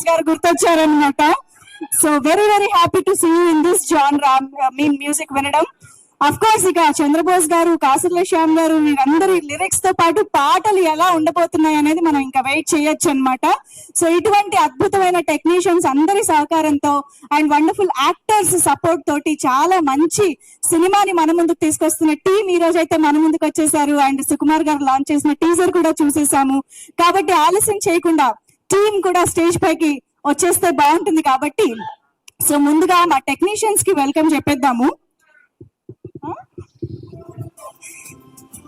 గారు గుర్తొచ్చారనమాట. So very very happy to see you in this genre మీ music వినడం. అఫ్ కోర్స్ ఇక చంద్రబోస్ గారు, కాసర్ల శ్యామ్ గారు వీరందరి లిరిక్స్ తో పాటు పాటలు ఎలా ఉండబోతున్నాయి అనేది మనం ఇంకా వెయిట్ చేయొచ్చు అనమాట. సో ఇటువంటి అద్భుతమైన టెక్నీషియన్స్ అందరి సహకారంతో అండ్ వండర్ఫుల్ యాక్టర్స్ సపోర్ట్ తోటి చాలా మంచి సినిమాని మన ముందుకు తీసుకొస్తున్న టీం ఈ రోజు అయితే మన ముందుకు వచ్చేసారు. అండ్ సుకుమార్ గారు లాంచ్ చేసిన టీజర్ కూడా చూసేసాము. కాబట్టి ఆలస్యం చేయకుండా టీం కూడా స్టేజ్ పైకి వచ్చేస్తే బాగుంటుంది. కాబట్టి సో ముందుగా మా టెక్నీషియన్స్ కి వెల్కమ్ చెప్పేద్దాము.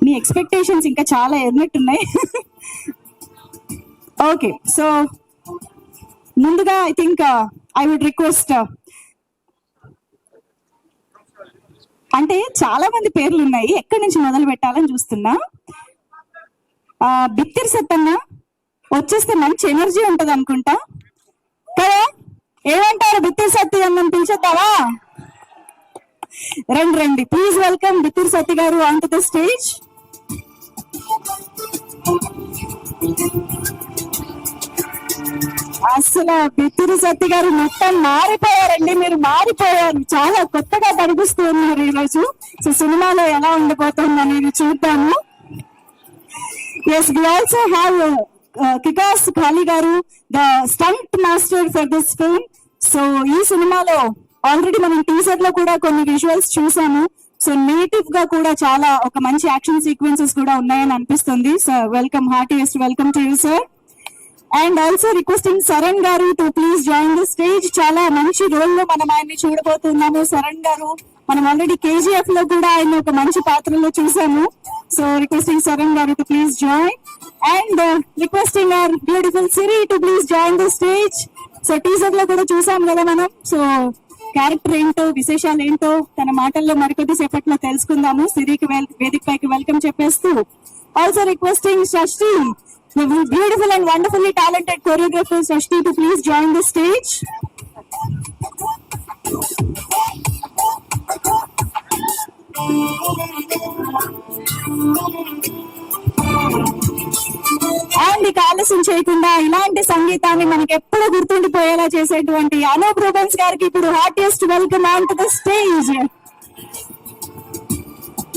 మీ ఎక్స్పెక్టేషన్స్ ఇంకా చాలా ఎన్నట్టున్నాయి. ఓకే, సో ముందుగా I think I would request, అంటే చాలా మంది పేర్లు ఉన్నాయి, ఎక్కడి నుంచి మొదలు పెట్టాలని చూస్తున్నా. బిత్తిరి సత్తన్న వచ్చేస్తే మంచి ఎనర్జీ ఉంటది అనుకుంటా కదా, ఏమంటారు? బిత్తిరి సత్తి అన్నని పిలిచేద్దావా? రండి రండి, ప్లీజ్ వెల్కమ్ బిత్తిరి సత్తి గారు ఆన్ టు ద స్టేజ్. అసలు బిత్తిరి సత్తి గారు మొత్తం మారిపోయారండి, మీరు మారిపోయారు, చాలా కొత్తగా కనిపిస్తూ ఉన్నారు ఈరోజు. సో సినిమాలో ఎలా ఉండిపోతుంది అనేది చూద్దాము. ఎస్, వి ఆల్సో హ్యావ్ కికాస్ ఖాళీ గారు, the stunt master for this film. So ఈ సినిమాలో ఆల్రెడీ మనం టీజర్ లో కూడా కొన్ని విజువల్స్ చూసాము. సో నేటివ్ గా కూడా చాలా ఒక మంచి యాక్షన్ సీక్వెన్సెస్ కూడా ఉన్నాయని అనిపిస్తుంది. Sir welcome, heartiest welcome to you sir. And also requesting Sharan garu to please join the stage. చాలా మంచి రోల్ లో మనం ఆయన్ని చూడబోతున్నాము. శరణ్ గారు మనం ఆల్రెడీ KGF లో కూడా ఆయన ఒక మంచి పాత్రలో చూసాము. So requesting Sharan garu to please join. And requesting our beautiful Siri to please join the stage. So teaser లో కూడా చూసాం కదా మనం. సో క్యారెక్టర్ ఏంటో, విశేషాలు ఏంటో తన మాటల్లో మరికొద్ది సేపట్లో తెలుసుకుందాము. సిరికి వేదిక పైకి వెల్కమ్ చెప్పేస్తూ also requesting Shashti, beautiful and wonderfully talented choreographer Shashti to please join the stage. And ఇక ఆలస్యం చేయకుండా ఇలాంటి సంగీతాన్ని మనకి ఎప్పుడు గుర్తుండిపోయేలా చేసేటువంటి అనూప్ రూబెన్స్ గారికి ఇప్పుడు heartiest welcome on to the stage.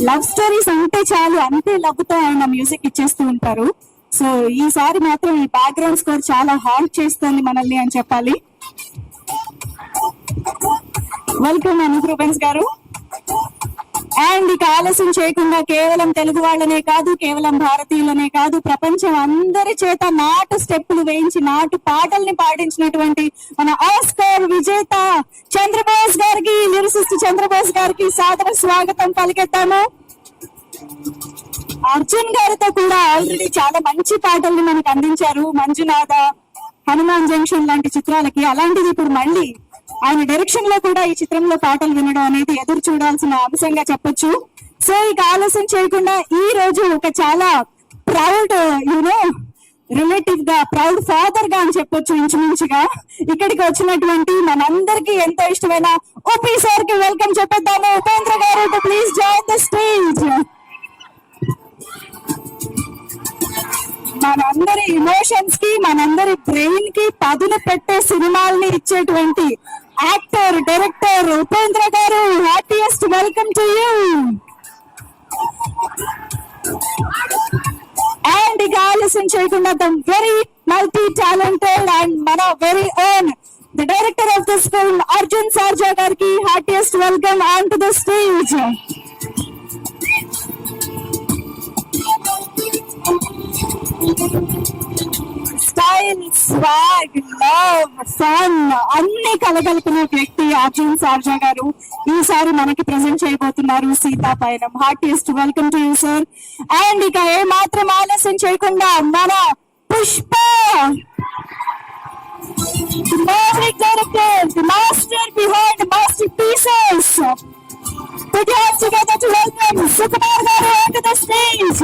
Love stories అంటే చాలు, అంతే లవ్ తో ఆయన మ్యూజిక్ ఇచ్చేస్తూ ఉంటారు. సో ఈసారి మాత్రం ఈ బ్యాక్గ్రౌండ్ స్కోర్ చాలా హాంట్ చేస్తుంది మనల్ని అని చెప్పాలి. వెల్కమ్ అనూప్ రూబెన్స్ గారు. అండ్ ఇక ఆలస్యం చేయకుండా కేవలం తెలుగు వాళ్ళనే కాదు, కేవలం భారతీయులనే కాదు, ప్రపంచం అందరి చేత నాటు స్టెప్పులు వేయించి నాటు పాటల్ని పాటించినటువంటి మన ఆస్కార్ విజేత చంద్రబోస్ గారికి, లిరిసిస్ట్ చంద్రబోస్ గారికి సాదర స్వాగతం పలికెత్తాము. అర్జున్ గారితో కూడా ఆల్రెడీ చాలా మంచి పాటల్ని మనకు అందించారు, మంజునాథ, హనుమాన్ జంక్షన్ లాంటి చిత్రాలకి. అలాంటిది ఇప్పుడు మళ్ళీ ఆయన డైరెక్షన్ లో కూడా ఈ చిత్రంలో పాటలు వినడం అనేది ఎదురు చూడాల్సిన అంశంగా చెప్పొచ్చు. సో ఇక ఆలస్యం చేయకుండా ఈ రోజు ఒక చాలా ప్రౌడ్ రిలేటివ్ గా, ప్రౌడ్ ఫాదర్ గా అని చెప్పొచ్చు ఇంచుమించుగా, ఇక్కడికి వచ్చినటువంటి మనందరికీ ఎంతో ఇష్టమైన ఓపీ సార్ కి వెల్కమ్ చెప్పేద్దాము. ఉపేంద్ర గారు to please join the stage. మనందరి ఇమోషన్స్ కి, మనందరి బ్రెయిన్ కి పదును పెట్టే సినిమాల్ని ఇచ్చేటువంటి actor, director Upendra garu, heartiest welcome to you. And ఇక ఆలస్యం చేయకుండా the very multi talented and మన very own the director of this film Arjun Sarja గారికి heartiest welcome on to the stage. Style, swag, love, fun అన్ని కలగలుపున వ్యక్తి అర్జున్ సర్జా గారు ఈసారి మనకి ప్రెజెంట్ చేయబోతున్నారు Seethapayanam. Heartiest welcome to you sir. And ఇక ఏ మాత్రం ఆలస్యం చేయకుండా మన Pushpa master behind masterpieces put your hands together to welcome Sukumar garu onto the stage.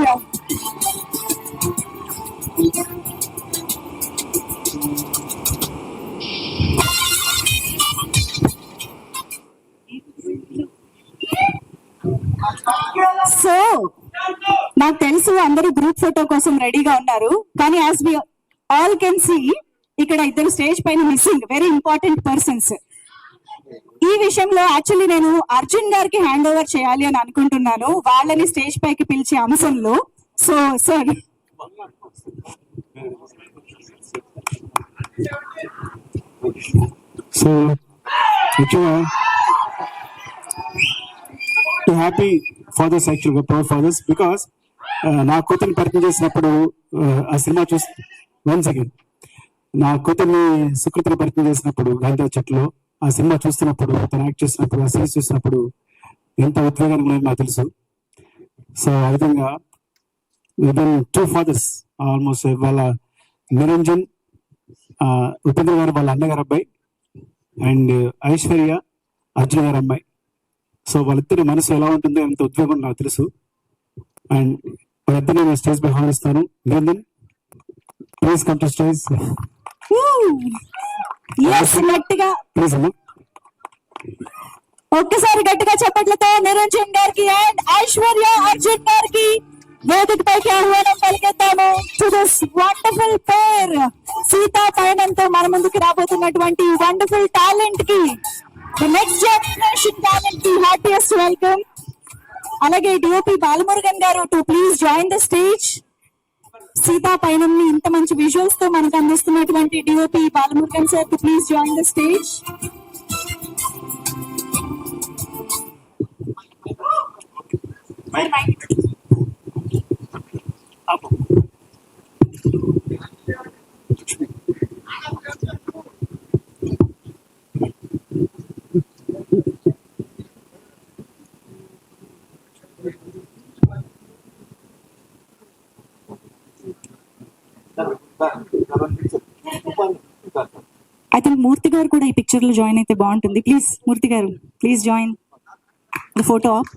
So నాకు తెలుసు అందరూ గ్రూప్ ఫోటో కోసం రెడీగా ఉన్నారు, కానీ as we all can see ఇక్కడ ఇద్దరు స్టేజ్ పైన మిస్సింగ్, వెరీ ఇంపార్టెంట్ పర్సన్స్. ఈ విషయంలో యాక్చువల్లీ నేను అర్జున్ గారికి హ్యాండ్ ఓవర్ చేయాలి అని అనుకుంటున్నాను, వాళ్ళని స్టేజ్ పైకి పిలిచే అంశంలో. సో సార్, సో ముఖ్యంగా హ్యాపీ ఫాదర్స్, యాక్చువల్గా ప్రౌడ్ ఫాదర్స్, బికాస్ నా కూతుర్ని పరిచయం చేసినప్పుడు ఆ సినిమా చూసి వన్స్ అగైన్ నా కూతుర్ని సుకృతిని పరిచయం చేసినప్పుడు గాంధీ చెట్లో ఆ సినిమా చూస్తున్నప్పుడు, తను యాక్ట్ చేసినప్పుడు, ఆ సిరీస్ చూసినప్పుడు ఎంత ఉద్వేగానికి ఉన్నాయో నాకు తెలుసు. సో ఆ విధంగా టూ ఫాదర్స్ ఆల్మోస్ట్, వాళ్ళ నిరంజన్ ఉపేంద్ర గారు వాళ్ళ అన్నగారు అబ్బాయి, అండ్ ఐశ్వర్య అర్జున్ గారు అమ్మాయి. సో వాళ్ళిద్దరి మనసు ఎలా ఉంటుందో ఎంత ఉద్వేగం నాకు తెలుసు. అండ్ వాళ్ళిద్దరు నేను స్టేజ్ పై ఆహ్వానిస్తాను. Niranjan, please come to stage. గట్టిగా ప్లీజ్ అమ్మా. ఒక్కసారి గట్టిగా చెప్పట్లతో నిరంజన్ గారికి అండ్ ఐశ్వర్య అర్జున్ గారికి వేదిక పైకి ఆహ్వానం పలికేద్దాము. To this wonderful pair, Seetha పయనంతో మన ముందుకు రాబోతున్నటువంటి వండర్ఫుల్ టాలెంట్ కి, ది నెక్స్ట్ జనరేషన్ టాలెంట్ కి హార్టియెస్ట్ వెల్కమ్. అలాగే DOP Balamurugan garu to please join the stage. Seetha Payanam ని ఇంత మంచి విజువల్స్ తో మనకు అందిస్తున్నటువంటి DOP Balamurugan sir to please join the stage. I think Murthy garu కూడా ఈ పిక్చర్ లో జాయిన్ అయితే బాగుంటుంది. ప్లీజ్ మూర్తి గారు, please join the photo of.